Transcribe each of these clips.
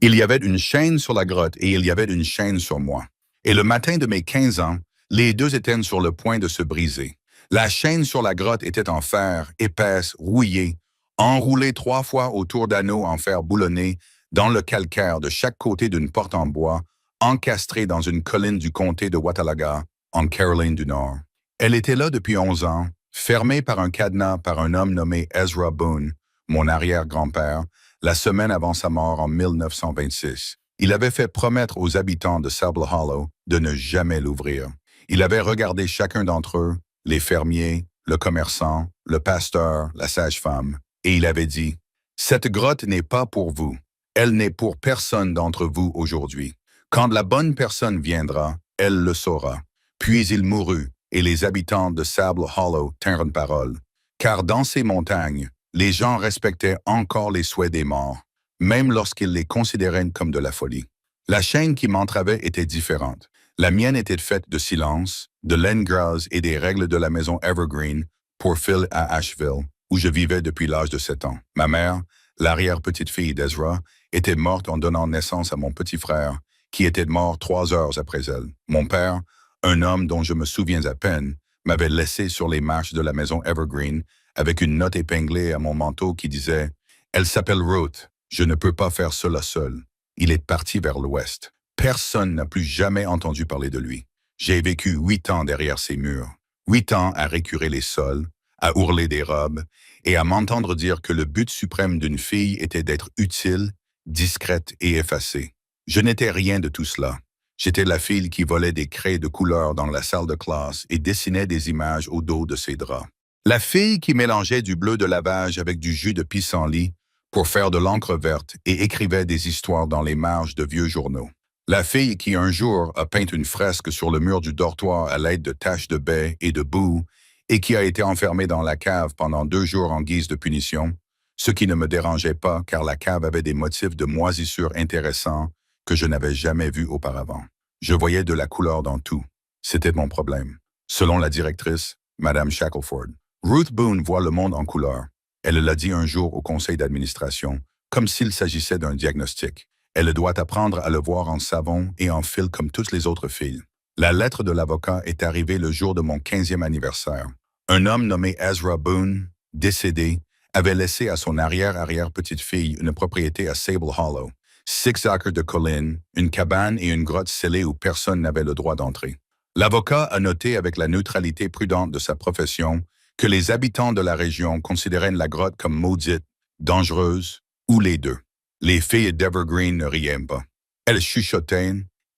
Il y avait une chaîne sur la grotte et il y avait une chaîne sur moi. Et le matin de mes 15 ans, les deux étaient sur le point de se briser. La chaîne sur la grotte était en fer, épaisse, rouillée, enroulée 3 fois autour d'anneaux en fer boulonné dans le calcaire de chaque côté d'une porte en bois, encastrée dans une colline du comté de Watauga, en Caroline du Nord. Elle était là depuis 11 ans, fermée par un cadenas par un homme nommé Ezra Boone, mon arrière-grand-père, la semaine avant sa mort en 1926. Il avait fait promettre aux habitants de Sable Hollow de ne jamais l'ouvrir. Il avait regardé chacun d'entre eux, les fermiers, le commerçant, le pasteur, la sage-femme, et il avait dit, « Cette grotte n'est pas pour vous. Elle n'est pour personne d'entre vous aujourd'hui. Quand la bonne personne viendra, elle le saura. » Puis il mourut, et les habitants de Sable Hollow tinrent parole. Car dans ces montagnes, les gens respectaient encore les souhaits des morts, même lorsqu'ils les considéraient comme de la folie. La chaîne qui m'entravait était différente. La mienne était faite de silence, de laine grasse et des règles de la maison Evergreen pour Phil à Asheville, où je vivais depuis l'âge de 7 ans. Ma mère, l'arrière-petite-fille d'Ezra, était morte en donnant naissance à mon petit frère, qui était mort 3 heures après elle. Mon père, un homme dont je me souviens à peine, m'avait laissé sur les marches de la maison Evergreen avec une note épinglée à mon manteau qui disait « Elle s'appelle Ruth, je ne peux pas faire cela seul. » Il est parti vers l'ouest. Personne n'a plus jamais entendu parler de lui. J'ai vécu 8 ans derrière ces murs, 8 ans à récurer les sols, à ourler des robes et à m'entendre dire que le but suprême d'une fille était d'être utile, discrète et effacée. Je n'étais rien de tout cela. J'étais la fille qui volait des craies de couleur dans la salle de classe et dessinait des images au dos de ses draps. La fille qui mélangeait du bleu de lavage avec du jus de pissenlit pour faire de l'encre verte et écrivait des histoires dans les marges de vieux journaux. La fille qui un jour a peint une fresque sur le mur du dortoir à l'aide de taches de baie et de boue et qui a été enfermée dans la cave pendant 2 jours en guise de punition, ce qui ne me dérangeait pas car la cave avait des motifs de moisissure intéressants que je n'avais jamais vus auparavant. Je voyais de la couleur dans tout. C'était mon problème. Selon la directrice, Madame Shackelford, Ruth Boone voit le monde en couleur. Elle l'a dit un jour au conseil d'administration, comme s'il s'agissait d'un diagnostic. Elle doit apprendre à le voir en savon et en fil comme toutes les autres filles. La lettre de l'avocat est arrivée le jour de mon 15e anniversaire. Un homme nommé Ezra Boone, décédé, avait laissé à son arrière-arrière-petite-fille une propriété à Sable Hollow, 6 acres de collines, une cabane et une grotte scellée où personne n'avait le droit d'entrer. L'avocat a noté avec la neutralité prudente de sa profession que les habitants de la région considéraient la grotte comme maudite, dangereuse ou les deux. Les filles d'Evergreen ne riaient pas. Elles chuchotaient.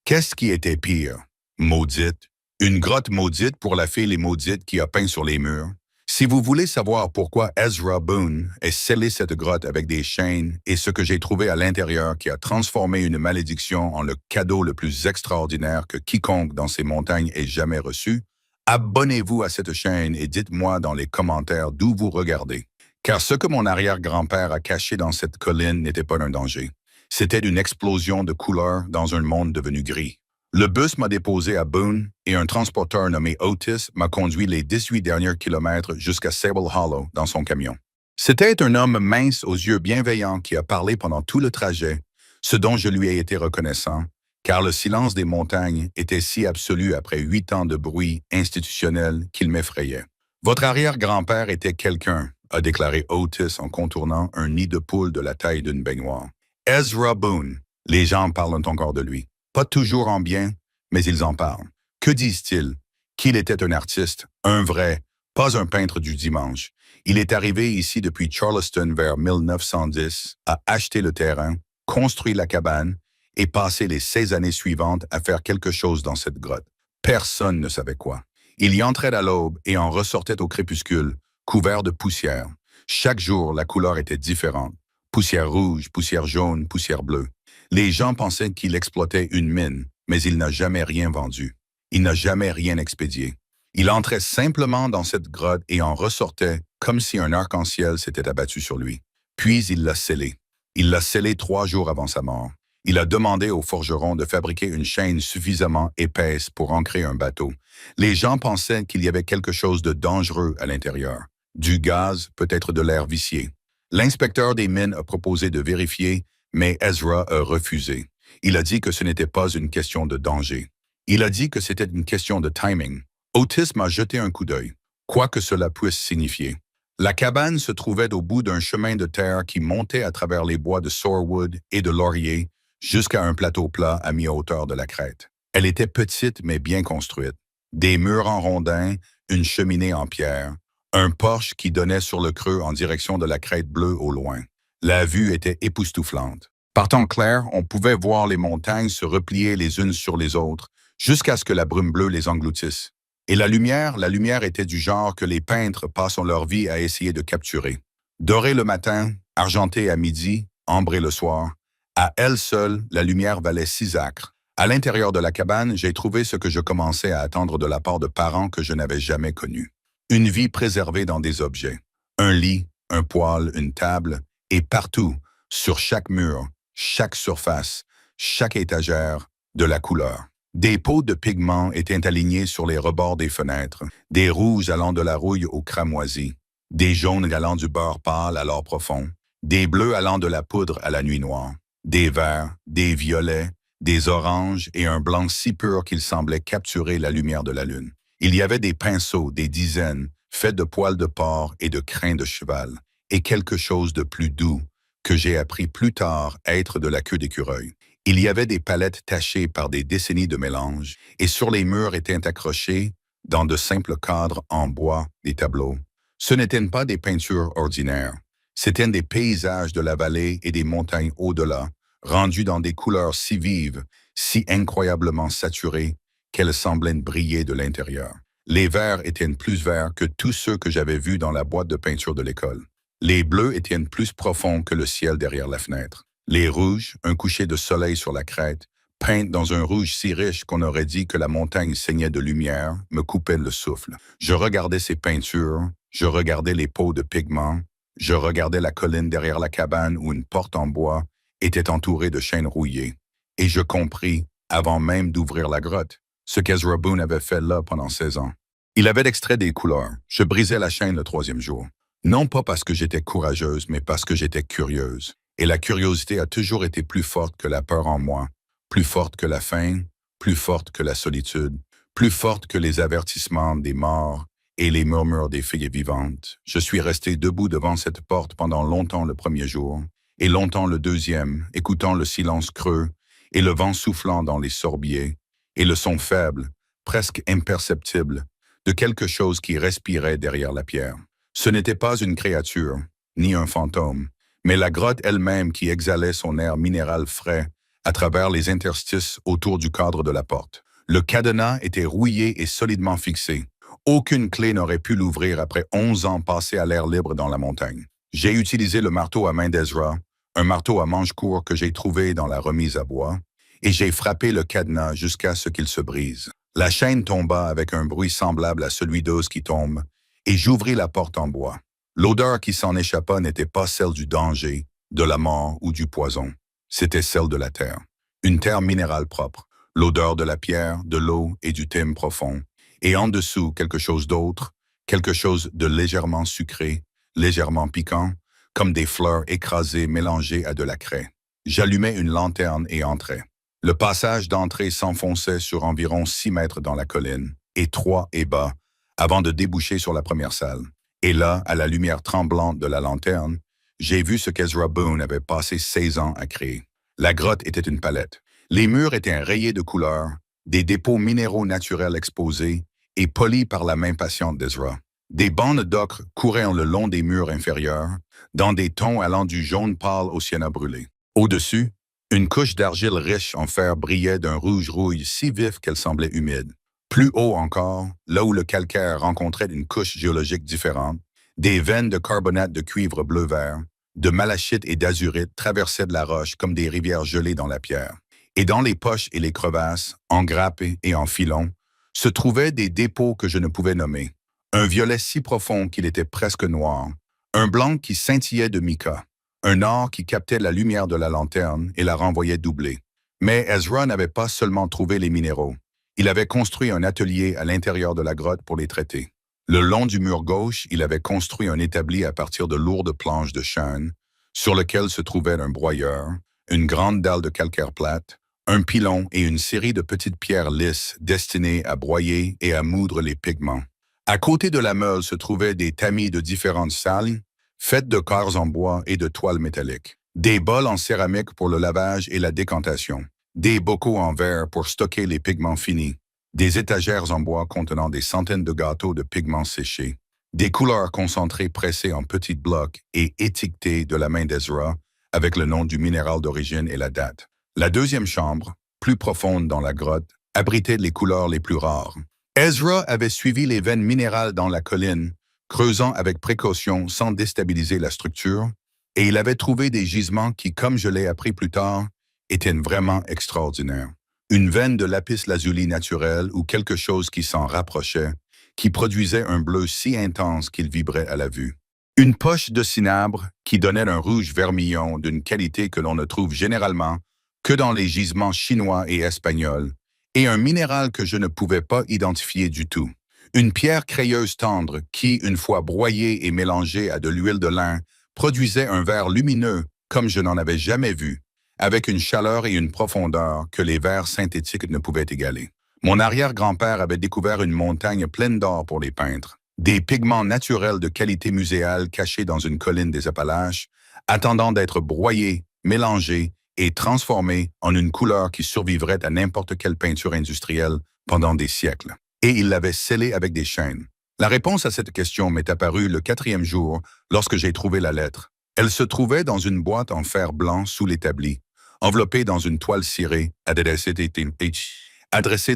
Qu'est-ce qui était pire? Maudite. Une grotte maudite pour la fille les maudites qui a peint sur les murs. Si vous voulez savoir pourquoi Ezra Boone a scellé cette grotte avec des chaînes et ce que j'ai trouvé à l'intérieur qui a transformé une malédiction en le cadeau le plus extraordinaire que quiconque dans ces montagnes ait jamais reçu, abonnez-vous à cette chaîne et dites-moi dans les commentaires d'où vous regardez. Car ce que mon arrière-grand-père a caché dans cette colline n'était pas un danger. C'était une explosion de couleurs dans un monde devenu gris. Le bus m'a déposé à Boone et un transporteur nommé Otis m'a conduit les 18 derniers kilomètres jusqu'à Sable Hollow dans son camion. C'était un homme mince aux yeux bienveillants qui a parlé pendant tout le trajet, ce dont je lui ai été reconnaissant, car le silence des montagnes était si absolu après 8 ans de bruit institutionnel qu'il m'effrayait. « Votre arrière-grand-père était quelqu'un », a déclaré Otis en contournant un nid de poule de la taille d'une baignoire. Ezra Boone, les gens parlent encore de lui. Pas toujours en bien, mais ils en parlent. Que disent-ils? Qu'il était un artiste, un vrai, pas un peintre du dimanche. Il est arrivé ici depuis Charleston vers 1910, a acheté le terrain, construit la cabane et passé les 16 années suivantes à faire quelque chose dans cette grotte. Personne ne savait quoi. Il y entrait à l'aube et en ressortait au crépuscule, couvert de poussière. Chaque jour, la couleur était différente. Poussière rouge, poussière jaune, poussière bleue. Les gens pensaient qu'il exploitait une mine, mais il n'a jamais rien vendu. Il n'a jamais rien expédié. Il entrait simplement dans cette grotte et en ressortait comme si un arc-en-ciel s'était abattu sur lui. Puis il l'a scellé. Il l'a scellé 3 jours avant sa mort. Il a demandé au forgeron de fabriquer une chaîne suffisamment épaisse pour ancrer un bateau. Les gens pensaient qu'il y avait quelque chose de dangereux à l'intérieur. Du gaz, peut-être de l'air vicié. L'inspecteur des mines a proposé de vérifier, Mais Ezra a refusé. Il a dit que ce n'était pas une question de danger. Il a dit que c'était une question de timing. Otis m'a jeté un coup d'œil, quoi que cela puisse signifier. La cabane se trouvait au bout d'un chemin de terre qui montait à travers les bois de Sorewood et de Laurier jusqu'à un plateau plat à mi-hauteur de la crête. Elle était petite mais bien construite. Des murs en rondins, une cheminée en pierre, un porche qui donnait sur le creux en direction de la crête bleue au loin. La vue était époustouflante. Par temps clair, on pouvait voir les montagnes se replier les unes sur les autres jusqu'à ce que la brume bleue les engloutisse. Et la lumière était du genre que les peintres passent leur vie à essayer de capturer. Dorée le matin, argentée à midi, ambrée le soir, à elle seule, la lumière valait 6 acres. À l'intérieur de la cabane, j'ai trouvé ce que je commençais à attendre de la part de parents que je n'avais jamais connus. Une vie préservée dans des objets. Un lit, un poêle, une table, et partout, sur chaque mur, chaque surface, chaque étagère, de la couleur. Des pots de pigments étaient alignés sur les rebords des fenêtres, des rouges allant de la rouille au cramoisi, des jaunes allant du beurre pâle à l'or profond, des bleus allant de la poudre à la nuit noire, des verts, des violets, des oranges et un blanc si pur qu'il semblait capturer la lumière de la lune. Il y avait des pinceaux, des dizaines, faits de poils de porc et de crins de cheval, et quelque chose de plus doux, que j'ai appris plus tard être de la queue d'écureuil. Il y avait des palettes tachées par des décennies de mélange, et sur les murs étaient accrochés, dans de simples cadres en bois, des tableaux. Ce n'étaient pas des peintures ordinaires, c'étaient des paysages de la vallée et des montagnes au-delà, rendus dans des couleurs si vives, si incroyablement saturées, qu'elles semblaient briller de l'intérieur. Les verts étaient plus verts que tous ceux que j'avais vus dans la boîte de peinture de l'école. Les bleus étaient plus profonds que le ciel derrière la fenêtre. Les rouges, un coucher de soleil sur la crête, peintes dans un rouge si riche qu'on aurait dit que la montagne saignait de lumière, me coupaient le souffle. Je regardais ces peintures, je regardais les pots de pigments, je regardais la colline derrière la cabane où une porte en bois était entourée de chênes rouillés. Et je compris, avant même d'ouvrir la grotte, ce qu'Ezra Boone avait fait là pendant 16 ans. Il avait extrait des couleurs. Je brisais la chaîne le 3e jour. Non pas parce que j'étais courageuse, mais parce que j'étais curieuse. Et la curiosité a toujours été plus forte que la peur en moi, plus forte que la faim, plus forte que la solitude, plus forte que les avertissements des morts et les murmures des filles vivantes. Je suis resté debout devant cette porte pendant longtemps le 1er jour, et longtemps le 2e, écoutant le silence creux et le vent soufflant dans les sorbiers, et le son faible, presque imperceptible, de quelque chose qui respirait derrière la pierre. Ce n'était pas une créature, ni un fantôme, mais la grotte elle-même qui exhalait son air minéral frais à travers les interstices autour du cadre de la porte. Le cadenas était rouillé et solidement fixé. Aucune clé n'aurait pu l'ouvrir après 11 ans passés à l'air libre dans la montagne. J'ai utilisé le marteau à main d'Ezra, un marteau à manche court que j'ai trouvé dans la remise à bois, et j'ai frappé le cadenas jusqu'à ce qu'il se brise. La chaîne tomba avec un bruit semblable à celui d'os qui tombe, et j'ouvris la porte en bois. L'odeur qui s'en échappa n'était pas celle du danger, de la mort ou du poison. C'était celle de la terre. Une terre minérale propre, l'odeur de la pierre, de l'eau et du thym profond. Et en dessous, quelque chose d'autre, quelque chose de légèrement sucré, légèrement piquant, comme des fleurs écrasées mélangées à de la craie. J'allumai une lanterne et entrai. Le passage d'entrée s'enfonçait sur environ 6 mètres dans la colline, étroit et bas, avant de déboucher sur la première salle. Et là, à la lumière tremblante de la lanterne, j'ai vu ce qu'Ezra Boone avait passé 16 ans à créer. La grotte était une palette. Les murs étaient rayés de couleurs, des dépôts minéraux naturels exposés et polis par la main patiente d'Ezra. Des bandes d'ocre couraient le long des murs inférieurs, dans des tons allant du jaune pâle au sienna brûlé. Au-dessus, une couche d'argile riche en fer brillait d'un rouge rouille si vif qu'elle semblait humide. Plus haut encore, là où le calcaire rencontrait une couche géologique différente, des veines de carbonate de cuivre bleu-vert, de malachite et d'azurite traversaient de la roche comme des rivières gelées dans la pierre. Et dans les poches et les crevasses, en grappes et en filons, se trouvaient des dépôts que je ne pouvais nommer. Un violet si profond qu'il était presque noir, un blanc qui scintillait de mica, un or qui captait la lumière de la lanterne et la renvoyait doublée. Mais Ezra n'avait pas seulement trouvé les minéraux. Il avait construit un atelier à l'intérieur de la grotte pour les traiter. Le long du mur gauche, il avait construit un établi à partir de lourdes planches de chêne, sur lequel se trouvait un broyeur, une grande dalle de calcaire plate, un pilon et une série de petites pierres lisses destinées à broyer et à moudre les pigments. À côté de la meule se trouvaient des tamis de différentes salles, faites de corps en bois et de toiles métalliques, des bols en céramique pour le lavage et la décantation, des bocaux en verre pour stocker les pigments finis, des étagères en bois contenant des centaines de gâteaux de pigments séchés, des couleurs concentrées pressées en petits blocs et étiquetées de la main d'Ezra avec le nom du minéral d'origine et la date. La deuxième chambre, plus profonde dans la grotte, abritait les couleurs les plus rares. Ezra avait suivi les veines minérales dans la colline, creusant avec précaution sans déstabiliser la structure, et il avait trouvé des gisements qui, comme je l'ai appris plus tard, étaient vraiment extraordinaires. Une veine de lapis lazuli naturel ou quelque chose qui s'en rapprochait, qui produisait un bleu si intense qu'il vibrait à la vue. Une poche de cinabre qui donnait un rouge vermillon d'une qualité que l'on ne trouve généralement que dans les gisements chinois et espagnols, et un minéral que je ne pouvais pas identifier du tout. Une pierre crayeuse tendre qui, une fois broyée et mélangée à de l'huile de lin, produisait un verre lumineux comme je n'en avais jamais vu, avec une chaleur et une profondeur que les verres synthétiques ne pouvaient égaler. Mon arrière-grand-père avait découvert une montagne pleine d'or pour les peintres, des pigments naturels de qualité muséale cachés dans une colline des Appalaches, attendant d'être broyés, mélangés et transformés en une couleur qui survivrait à n'importe quelle peinture industrielle pendant des siècles. Et il l'avait scellée avec des chaînes. La réponse à cette question m'est apparue le 4e jour lorsque j'ai trouvé la lettre. Elle se trouvait dans une boîte en fer blanc sous l'établi, enveloppée dans une toile cirée, adressée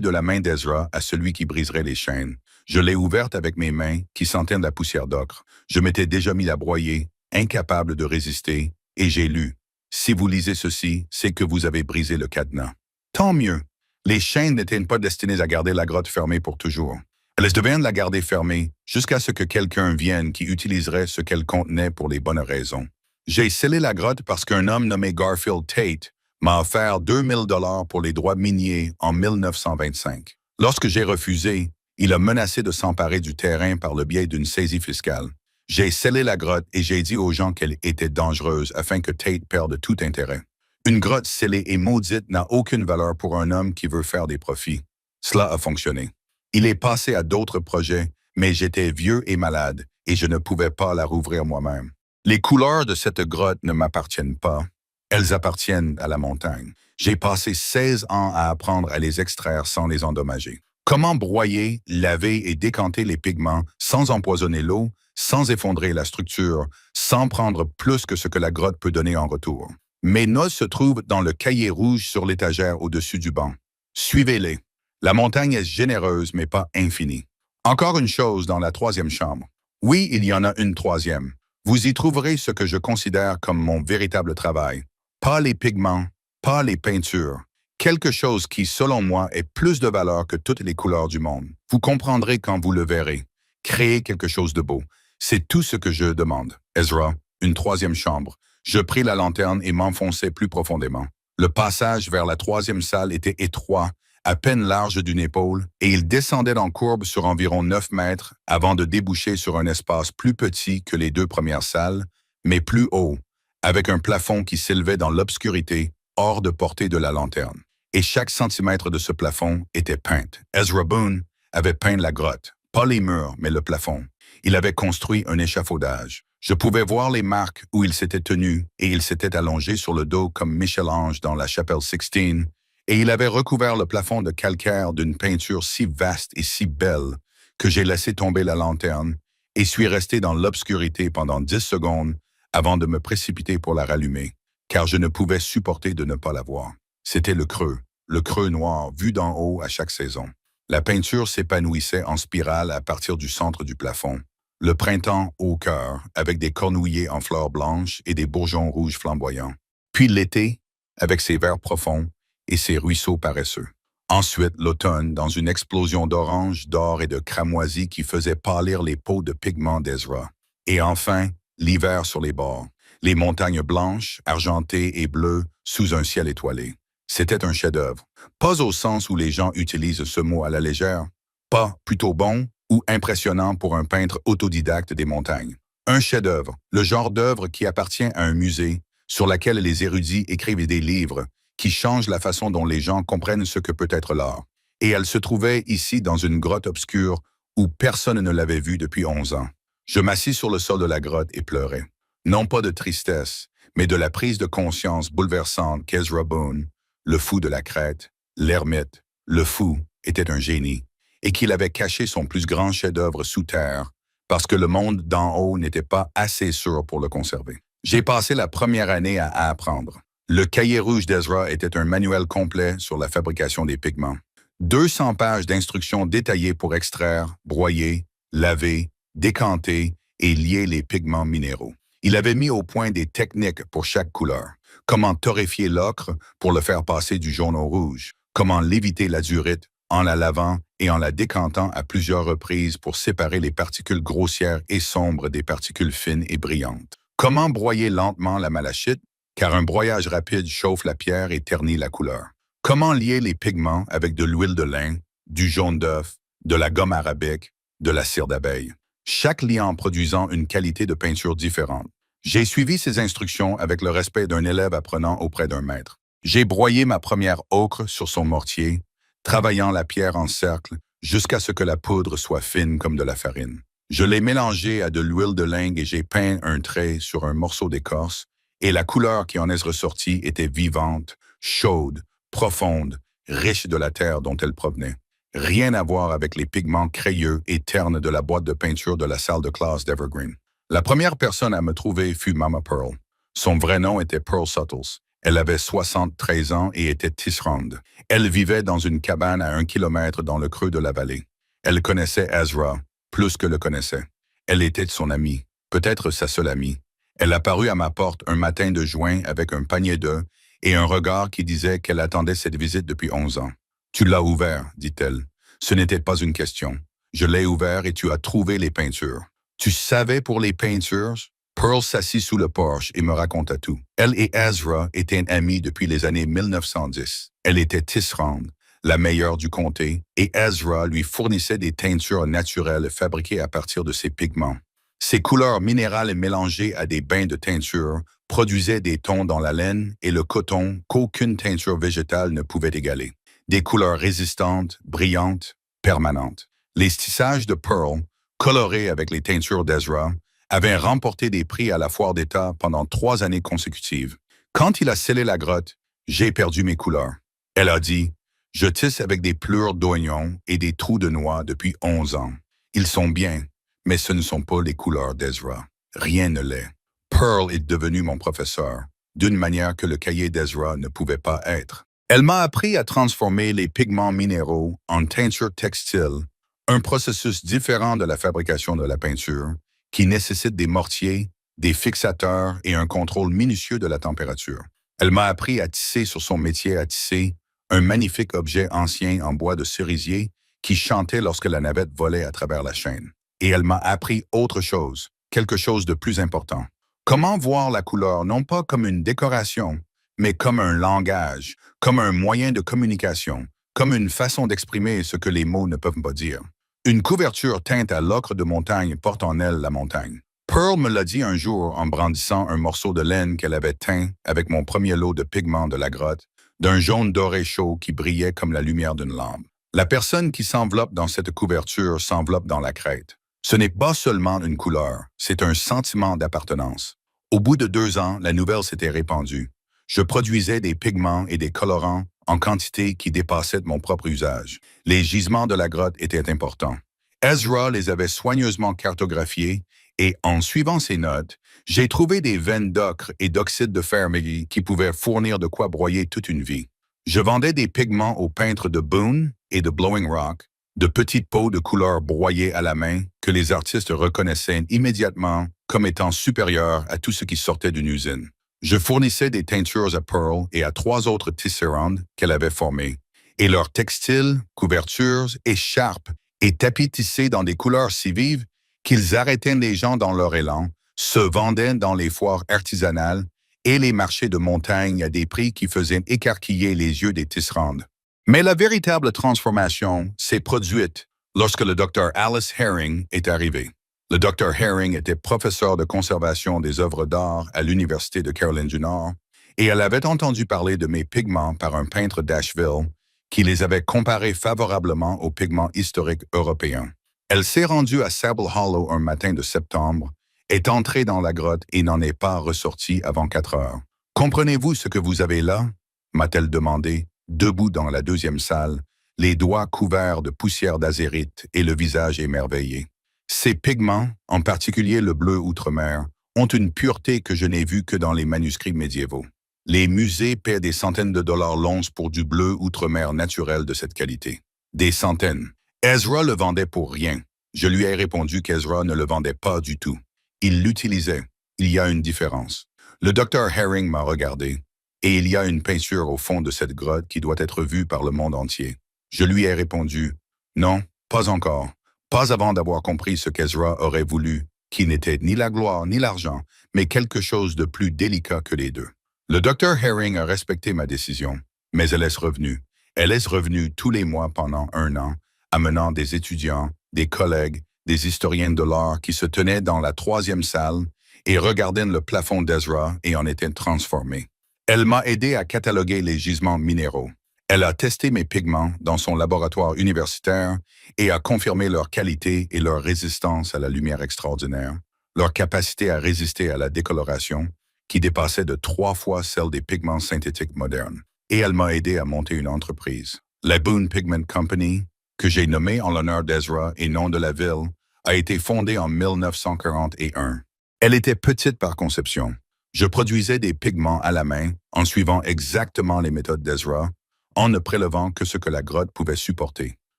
de la main d'Ezra à celui qui briserait les chaînes. Je l'ai ouverte avec mes mains qui sentaient de la poussière d'ocre. Je m'étais déjà mis à broyer, incapable de résister, et j'ai lu. Si vous lisez ceci, c'est que vous avez brisé le cadenas. Tant mieux. Les chaînes n'étaient pas destinées à garder la grotte fermée pour toujours. Elles devaient la garder fermée jusqu'à ce que quelqu'un vienne qui utiliserait ce qu'elle contenait pour les bonnes raisons. J'ai scellé la grotte parce qu'un homme nommé Garfield Tate m'a offert 2000 $ pour les droits miniers en 1925. Lorsque j'ai refusé, il a menacé de s'emparer du terrain par le biais d'une saisie fiscale. J'ai scellé la grotte et j'ai dit aux gens qu'elle était dangereuse afin que Tate perde tout intérêt. Une grotte scellée et maudite n'a aucune valeur pour un homme qui veut faire des profits. Cela a fonctionné. Il est passé à d'autres projets, mais j'étais vieux et malade et je ne pouvais pas la rouvrir moi-même. Les couleurs de cette grotte ne m'appartiennent pas. Elles appartiennent à la montagne. J'ai passé 16 ans à apprendre à les extraire sans les endommager. Comment broyer, laver et décanter les pigments sans empoisonner l'eau, sans effondrer la structure, sans prendre plus que ce que la grotte peut donner en retour. Mes notes se trouvent dans le cahier rouge sur l'étagère au-dessus du banc. Suivez-les. La montagne est généreuse, mais pas infinie. Encore une chose dans la 3e chambre. Oui, il y en a une 3e. Vous y trouverez ce que je considère comme mon véritable travail. Pas les pigments, pas les peintures. Quelque chose qui, selon moi, est plus de valeur que toutes les couleurs du monde. Vous comprendrez quand vous le verrez. Créer quelque chose de beau. C'est tout ce que je demande. Ezra, une 3e chambre. Je pris la lanterne et m'enfonçai plus profondément. Le passage vers la 3e salle était étroit, à peine large d'une épaule, et il descendait en courbe sur environ 9 mètres avant de déboucher sur un espace plus petit que les 2 premières salles, mais plus haut, avec un plafond qui s'élevait dans l'obscurité, hors de portée de la lanterne. Et chaque centimètre de ce plafond était peint. Ezra Boone avait peint la grotte, pas les murs, mais le plafond. Il avait construit un échafaudage. Je pouvais voir les marques où il s'était tenu et il s'était allongé sur le dos comme Michel-Ange dans la chapelle Sixtine, et il avait recouvert le plafond de calcaire d'une peinture si vaste et si belle que j'ai laissé tomber la lanterne et suis resté dans l'obscurité pendant 10 secondes avant de me précipiter pour la rallumer, car je ne pouvais supporter de ne pas la voir. C'était le creux noir vu d'en haut à chaque saison. La peinture s'épanouissait en spirale à partir du centre du plafond. Le printemps au cœur, avec des cornouillers en fleurs blanches et des bourgeons rouges flamboyants. Puis l'été, avec ses verts profonds et ses ruisseaux paresseux. Ensuite, l'automne, dans une explosion d'orange, d'or et de cramoisi qui faisait pâlir les peaux de pigments d'Ezra. Et enfin, l'hiver sur les bords, les montagnes blanches, argentées et bleues sous un ciel étoilé. C'était un chef-d'œuvre. Pas au sens où les gens utilisent ce mot à la légère. Pas plutôt bon ou impressionnant pour un peintre autodidacte des montagnes. Un chef-d'œuvre, le genre d'œuvre qui appartient à un musée, sur laquelle les érudits écrivent des livres qui changent la façon dont les gens comprennent ce que peut être l'art. Et elle se trouvait ici dans une grotte obscure où personne ne l'avait vue depuis 11 ans. Je m'assis sur le sol de la grotte et pleurais. Non pas de tristesse, mais de la prise de conscience bouleversante qu'Ezra Boone, le fou de la Crète, l'ermite, le fou, était un génie, et qu'il avait caché son plus grand chef-d'œuvre sous terre parce que le monde d'en haut n'était pas assez sûr pour le conserver. J'ai passé la première année à apprendre. Le cahier rouge d'Ezra était un manuel complet sur la fabrication des pigments. 200 pages d'instructions détaillées pour extraire, broyer, laver, décanter et lier les pigments minéraux. Il avait mis au point des techniques pour chaque couleur. Comment torréfier l'ocre pour le faire passer du jaune au rouge. Comment léviter l'azurite en la lavant et en la décantant à plusieurs reprises pour séparer les particules grossières et sombres des particules fines et brillantes. Comment broyer lentement la malachite, car un broyage rapide chauffe la pierre et ternit la couleur. Comment lier les pigments avec de l'huile de lin, du jaune d'œuf, de la gomme arabique, de la cire d'abeille. Chaque liant produisant une qualité de peinture différente. J'ai suivi ces instructions avec le respect d'un élève apprenant auprès d'un maître. J'ai broyé ma première ocre sur son mortier, travaillant la pierre en cercle jusqu'à ce que la poudre soit fine comme de la farine. Je l'ai mélangée à de l'huile de lin et j'ai peint un trait sur un morceau d'écorce et la couleur qui en est ressortie était vivante, chaude, profonde, riche de la terre dont elle provenait. Rien à voir avec les pigments crayeux et ternes de la boîte de peinture de la salle de classe d'Evergreen. La première personne à me trouver fut Mama Pearl. Son vrai nom était Pearl Suttles. Elle avait 73 ans et était tisserande. Elle vivait dans une cabane à 1 kilomètre dans le creux de la vallée. Elle connaissait Ezra, plus que le connaissait. Elle était son amie, peut-être sa seule amie. Elle apparut à ma porte un matin de juin avec un panier d'œufs et un regard qui disait qu'elle attendait cette visite depuis 11 ans. « Tu l'as ouvert, dit-elle. Ce n'était pas une question. Je l'ai ouvert et tu as trouvé les peintures. Tu savais pour les peintures? » Pearl s'assit sous le porche et me raconta tout. Elle et Ezra étaient amies depuis les années 1910. Elle était tisserande, la meilleure du comté, et Ezra lui fournissait des teintures naturelles fabriquées à partir de ses pigments. Ces couleurs minérales mélangées à des bains de teinture produisaient des tons dans la laine et le coton qu'aucune teinture végétale ne pouvait égaler. Des couleurs résistantes, brillantes, permanentes. Les tissages de Pearl, colorés avec les teintures d'Ezra, avaient remporté des prix à la foire d'État pendant 3 années consécutives. Quand il a scellé la grotte, j'ai perdu mes couleurs. Elle a dit, « Je tisse avec des pleurs d'oignon et des trous de noix depuis 11 ans. Ils sont bien, mais ce ne sont pas les couleurs d'Ezra. Rien ne l'est. Pearl est devenu mon professeur, d'une manière que le cahier d'Ezra ne pouvait pas être. Elle m'a appris à transformer les pigments minéraux en teinture textile, un processus différent de la fabrication de la peinture, qui nécessite des mortiers, des fixateurs et un contrôle minutieux de la température. Elle m'a appris à tisser sur son métier à tisser, un magnifique objet ancien en bois de cerisier qui chantait lorsque la navette volait à travers la chaîne. Et elle m'a appris autre chose, quelque chose de plus important. Comment voir la couleur non pas comme une décoration, mais comme un langage, comme un moyen de communication, comme une façon d'exprimer ce que les mots ne peuvent pas dire. Une couverture teinte à l'ocre de montagne porte en elle la montagne. Pearl me l'a dit un jour en brandissant un morceau de laine qu'elle avait teint avec mon premier lot de pigments de la grotte, d'un jaune doré chaud qui brillait comme la lumière d'une lampe. La personne qui s'enveloppe dans cette couverture s'enveloppe dans la crête. Ce n'est pas seulement une couleur, c'est un sentiment d'appartenance. Au bout de 2 ans, la nouvelle s'était répandue. Je produisais des pigments et des colorants en quantité qui dépassait mon propre usage. Les gisements de la grotte étaient importants. Ezra les avait soigneusement cartographiés et, en suivant ses notes, j'ai trouvé des veines d'ocre et d'oxyde de fer maigri qui pouvaient fournir de quoi broyer toute une vie. Je vendais des pigments aux peintres de Boone et de Blowing Rock, de petites pots de couleur broyées à la main que les artistes reconnaissaient immédiatement comme étant supérieurs à tout ce qui sortait d'une usine. Je fournissais des teintures à Pearl et à 3 autres tisserandes qu'elle avait formées, et leurs textiles, couvertures, écharpes et tapis tissés dans des couleurs si vives qu'ils arrêtaient les gens dans leur élan, se vendaient dans les foires artisanales et les marchés de montagne à des prix qui faisaient écarquiller les yeux des tisserandes. Mais la véritable transformation s'est produite lorsque le docteur Alice Herring est arrivé. Le Dr. Herring était professeur de conservation des œuvres d'art à l'Université de Caroline du Nord, et elle avait entendu parler de mes pigments par un peintre d'Asheville qui les avait comparés favorablement aux pigments historiques européens. Elle s'est rendue à Sable Hollow un matin de septembre, est entrée dans la grotte et n'en est pas ressortie avant 4 heures. « Comprenez-vous ce que vous avez là ?» m'a-t-elle demandé, debout dans la deuxième salle, les doigts couverts de poussière d'azérite et le visage émerveillé. Ces pigments, en particulier le bleu outre-mer, ont une pureté que je n'ai vue que dans les manuscrits médiévaux. Les musées paient des centaines de dollars l'once pour du bleu outre-mer naturel de cette qualité. Des centaines. Ezra le vendait pour rien. Je lui ai répondu qu'Ezra ne le vendait pas du tout. Il l'utilisait. Il y a une différence. Le Dr. Herring m'a regardé, et il y a une peinture au fond de cette grotte qui doit être vue par le monde entier. Je lui ai répondu, non, pas encore. Pas avant d'avoir compris ce qu'Ezra aurait voulu, qui n'était ni la gloire ni l'argent, mais quelque chose de plus délicat que les deux. Le Dr. Herring a respecté ma décision, mais elle est revenue. Elle est revenue tous les mois pendant 1 an, amenant des étudiants, des collègues, des historiens de l'art qui se tenaient dans la 3e salle et regardaient le plafond d'Ezra et en étaient transformés. Elle m'a aidé à cataloguer les gisements minéraux. Elle a testé mes pigments dans son laboratoire universitaire et a confirmé leur qualité et leur résistance à la lumière extraordinaire, leur capacité à résister à la décoloration, qui dépassait de 3 fois celle des pigments synthétiques modernes. Et elle m'a aidé à monter une entreprise. La Boone Pigment Company, que j'ai nommée en l'honneur d'Ezra et non de la ville, a été fondée en 1941. Elle était petite par conception. Je produisais des pigments à la main en suivant exactement les méthodes d'Ezra, en ne prélevant que ce que la grotte pouvait supporter.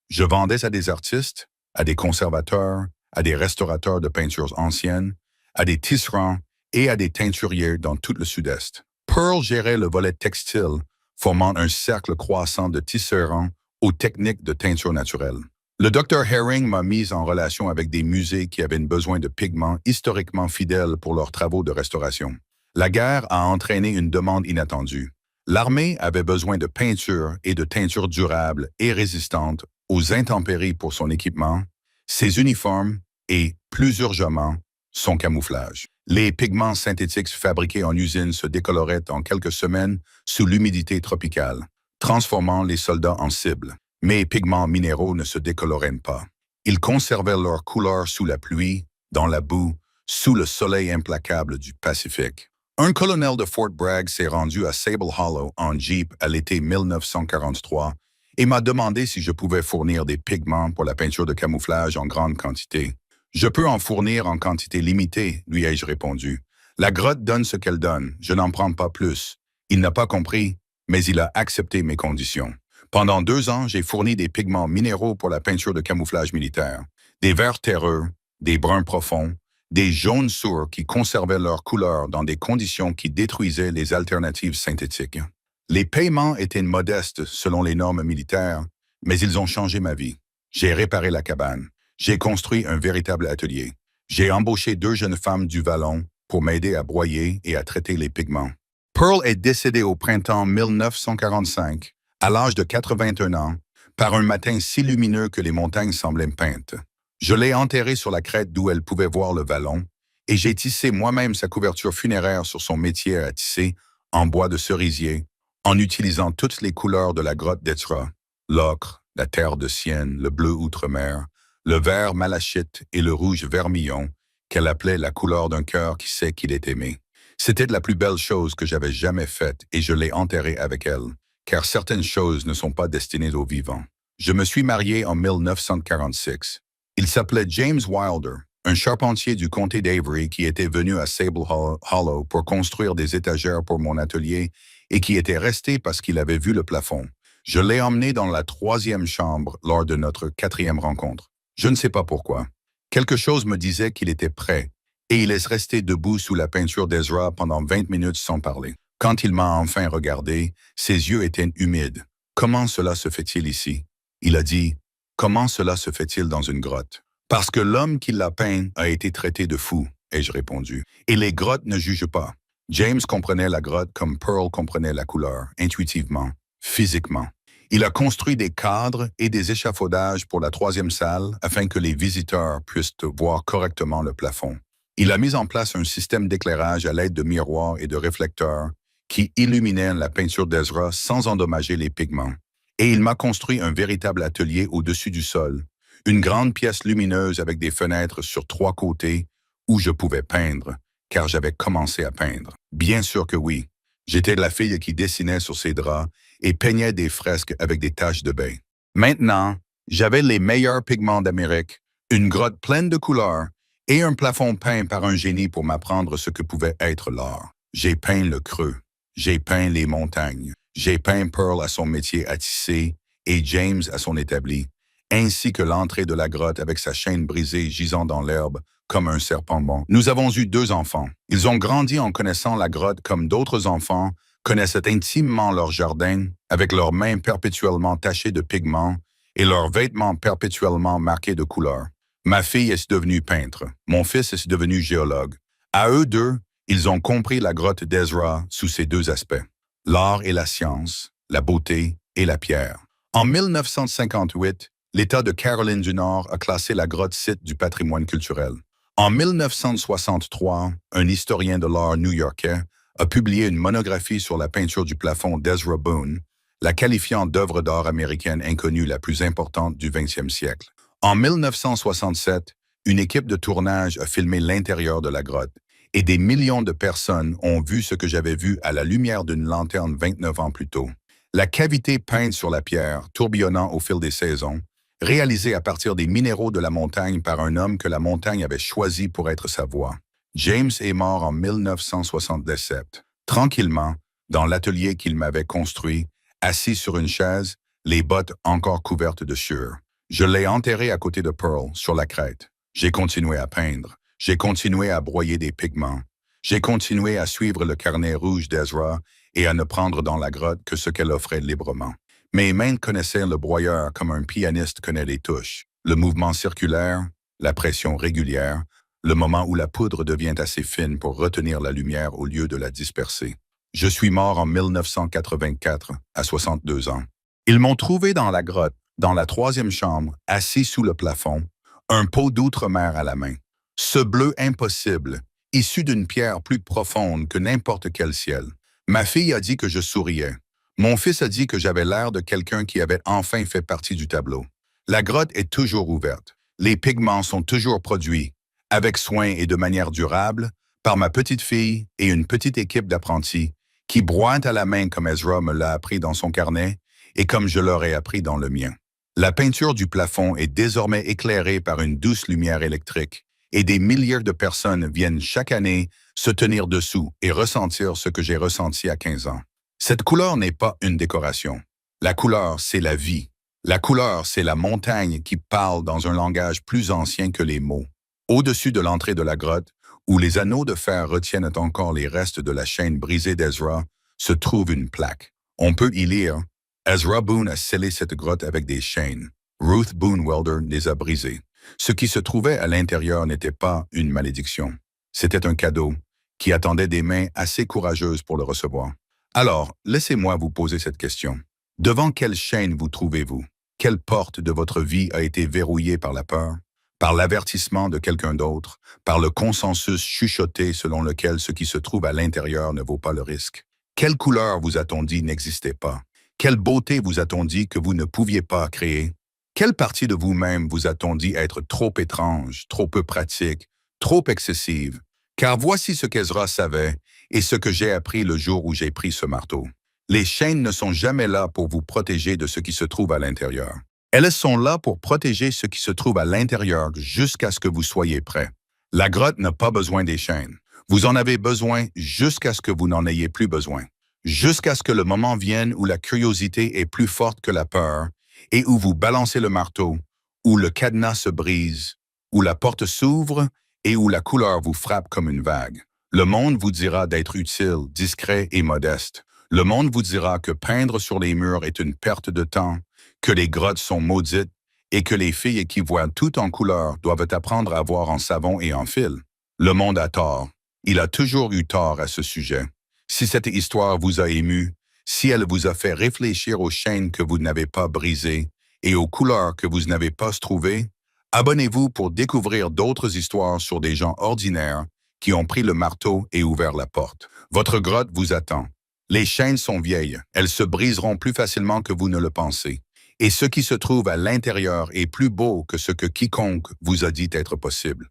Je vendais à des artistes, à des conservateurs, à des restaurateurs de peintures anciennes, à des tisserands et à des teinturiers dans tout le sud-est. Pearl gérait le volet textile, formant un cercle croissant de tisserands aux techniques de teinture naturelle. Le Dr. Herring m'a mis en relation avec des musées qui avaient besoin de pigments historiquement fidèles pour leurs travaux de restauration. La guerre a entraîné une demande inattendue. L'armée avait besoin de peinture et de teinture durables et résistantes aux intempéries pour son équipement, ses uniformes et, plus urgemment, son camouflage. Les pigments synthétiques fabriqués en usine se décoloraient en quelques semaines sous l'humidité tropicale, transformant les soldats en cibles. Mes pigments minéraux ne se décoloraient pas. Ils conservaient leur couleur sous la pluie, dans la boue, sous le soleil implacable du Pacifique. Un colonel de Fort Bragg s'est rendu à Sable Hollow en Jeep à l'été 1943 et m'a demandé si je pouvais fournir des pigments pour la peinture de camouflage en grande quantité. Je peux en fournir en quantité limitée, lui ai-je répondu. La grotte donne ce qu'elle donne, je n'en prends pas plus. Il n'a pas compris, mais il a accepté mes conditions. Pendant 2 ans, j'ai fourni des pigments minéraux pour la peinture de camouflage militaire. Des verts terreux, des bruns profonds, des jaunes sourds qui conservaient leur couleur dans des conditions qui détruisaient les alternatives synthétiques. Les paiements étaient modestes selon les normes militaires, mais ils ont changé ma vie. J'ai réparé la cabane. J'ai construit un véritable atelier. J'ai embauché 2 jeunes femmes du Vallon pour m'aider à broyer et à traiter les pigments. Pearl est décédée au printemps 1945, à l'âge de 81 ans, par un matin si lumineux que les montagnes semblaient peintes. Je l'ai enterrée sur la crête d'où elle pouvait voir le vallon, et j'ai tissé moi-même sa couverture funéraire sur son métier à tisser en bois de cerisier, en utilisant toutes les couleurs de la grotte d'Ezra, l'ocre, la terre de sienne, le bleu outre-mer, le vert malachite et le rouge vermillon, qu'elle appelait la couleur d'un cœur qui sait qu'il est aimé. C'était de la plus belle chose que j'avais jamais faite et je l'ai enterrée avec elle, car certaines choses ne sont pas destinées aux vivants. Je me suis marié en 1946. Il s'appelait James Wilder, un charpentier du comté d'Avery qui était venu à Sable Hollow pour construire des étagères pour mon atelier et qui était resté parce qu'il avait vu le plafond. Je l'ai emmené dans la 3e chambre lors de notre 4e rencontre. Je ne sais pas pourquoi. Quelque chose me disait qu'il était prêt, et il est resté debout sous la peinture d'Ezra pendant 20 minutes sans parler. Quand il m'a enfin regardé, ses yeux étaient humides. « Comment cela se fait-il ici ?» Il a dit, « Comment cela se fait-il dans une grotte ?»« Parce que l'homme qui l'a peint a été traité de fou, » ai-je répondu. « Et les grottes ne jugent pas. » James comprenait la grotte comme Pearl comprenait la couleur, intuitivement, physiquement. Il a construit des cadres et des échafaudages pour la troisième salle afin que les visiteurs puissent voir correctement le plafond. Il a mis en place un système d'éclairage à l'aide de miroirs et de réflecteurs qui illuminaient la peinture d'Ezra sans endommager les pigments. Et il m'a construit un véritable atelier au-dessus du sol, une grande pièce lumineuse avec des fenêtres sur 3 côtés où je pouvais peindre, car j'avais commencé à peindre. Bien sûr que oui. J'étais la fille qui dessinait sur ses draps et peignait des fresques avec des taches de bain. Maintenant, j'avais les meilleurs pigments d'Amérique, une grotte pleine de couleurs et un plafond peint par un génie pour m'apprendre ce que pouvait être l'art. J'ai peint le creux, j'ai peint les montagnes, j'ai peint Pearl à son métier à tisser et James à son établi, ainsi que l'entrée de la grotte avec sa chaîne brisée gisant dans l'herbe comme un serpent bon. Nous avons eu 2 enfants. Ils ont grandi en connaissant la grotte comme d'autres enfants connaissaient intimement leur jardin, avec leurs mains perpétuellement tachées de pigments et leurs vêtements perpétuellement marqués de couleurs. Ma fille est devenue peintre. Mon fils est devenu géologue. À eux deux, ils ont compris la grotte d'Ezra sous ces 2 aspects. L'art et la science, la beauté et la pierre. En 1958, l'État de Caroline du Nord a classé la grotte site du patrimoine culturel. En 1963, un historien de l'art new-yorkais a publié une monographie sur la peinture du plafond d'Ezra Boone, la qualifiant d'œuvre d'art américaine inconnue la plus importante du 20e siècle. En 1967, une équipe de tournage a filmé l'intérieur de la grotte et des millions de personnes ont vu ce que j'avais vu à la lumière d'une lanterne 29 ans plus tôt. La cavité peinte sur la pierre, tourbillonnant au fil des saisons, réalisée à partir des minéraux de la montagne par un homme que la montagne avait choisi pour être sa voix. James est mort en 1977, tranquillement, dans l'atelier qu'il m'avait construit, assis sur une chaise, les bottes encore couvertes de sueur. Je l'ai enterré à côté de Pearl, sur la crête. J'ai continué à peindre. J'ai continué à broyer des pigments. J'ai continué à suivre le carnet rouge d'Ezra et à ne prendre dans la grotte que ce qu'elle offrait librement. Mes mains connaissaient le broyeur comme un pianiste connaît les touches. Le mouvement circulaire, la pression régulière, le moment où la poudre devient assez fine pour retenir la lumière au lieu de la disperser. Je suis mort en 1984, à 62 ans. Ils m'ont trouvé dans la grotte, dans la 3e chambre, assis sous le plafond, un pot d'outre-mer à la main. Ce bleu impossible, issu d'une pierre plus profonde que n'importe quel ciel. Ma fille a dit que je souriais. Mon fils a dit que j'avais l'air de quelqu'un qui avait enfin fait partie du tableau. La grotte est toujours ouverte. Les pigments sont toujours produits, avec soin et de manière durable, par ma petite fille et une petite équipe d'apprentis qui broient à la main comme Ezra me l'a appris dans son carnet et comme je l'aurais appris dans le mien. La peinture du plafond est désormais éclairée par une douce lumière électrique et des milliers de personnes viennent chaque année se tenir dessous et ressentir ce que j'ai ressenti à 15 ans. Cette couleur n'est pas une décoration. La couleur, c'est la vie. La couleur, c'est la montagne qui parle dans un langage plus ancien que les mots. Au-dessus de l'entrée de la grotte, où les anneaux de fer retiennent encore les restes de la chaîne brisée d'Ezra, se trouve une plaque. On peut y lire « Ezra Boone a scellé cette grotte avec des chaînes. Ruth Boone Welder les a brisées. » Ce qui se trouvait à l'intérieur n'était pas une malédiction. C'était un cadeau qui attendait des mains assez courageuses pour le recevoir. Alors, laissez-moi vous poser cette question. Devant quelle chaîne vous trouvez-vous? Quelle porte de votre vie a été verrouillée par la peur? Par l'avertissement de quelqu'un d'autre? Par le consensus chuchoté selon lequel ce qui se trouve à l'intérieur ne vaut pas le risque? Quelle couleur vous a-t-on dit n'existait pas? Quelle beauté vous a-t-on dit que vous ne pouviez pas créer? Quelle partie de vous-même vous a-t-on dit être trop étrange, trop peu pratique, trop excessive? Car voici ce qu'Ezra savait et ce que j'ai appris le jour où j'ai pris ce marteau. Les chaînes ne sont jamais là pour vous protéger de ce qui se trouve à l'intérieur. Elles sont là pour protéger ce qui se trouve à l'intérieur jusqu'à ce que vous soyez prêt. La grotte n'a pas besoin des chaînes. Vous en avez besoin jusqu'à ce que vous n'en ayez plus besoin. Jusqu'à ce que le moment vienne où la curiosité est plus forte que la peur et où vous balancez le marteau, où le cadenas se brise, où la porte s'ouvre et où la couleur vous frappe comme une vague. Le monde vous dira d'être utile, discret et modeste. Le monde vous dira que peindre sur les murs est une perte de temps, que les grottes sont maudites et que les filles qui voient tout en couleur doivent apprendre à voir en savon et en fil. Le monde a tort. Il a toujours eu tort à ce sujet. Si cette histoire vous a ému, Si elle vous a fait réfléchir aux chaînes que vous n'avez pas brisées et aux couleurs que vous n'avez pas trouvées, abonnez-vous pour découvrir d'autres histoires sur des gens ordinaires qui ont pris le marteau et ouvert la porte. Votre grotte vous attend. Les chaînes sont vieilles, elles se briseront plus facilement que vous ne le pensez. Et ce qui se trouve à l'intérieur est plus beau que ce que quiconque vous a dit être possible.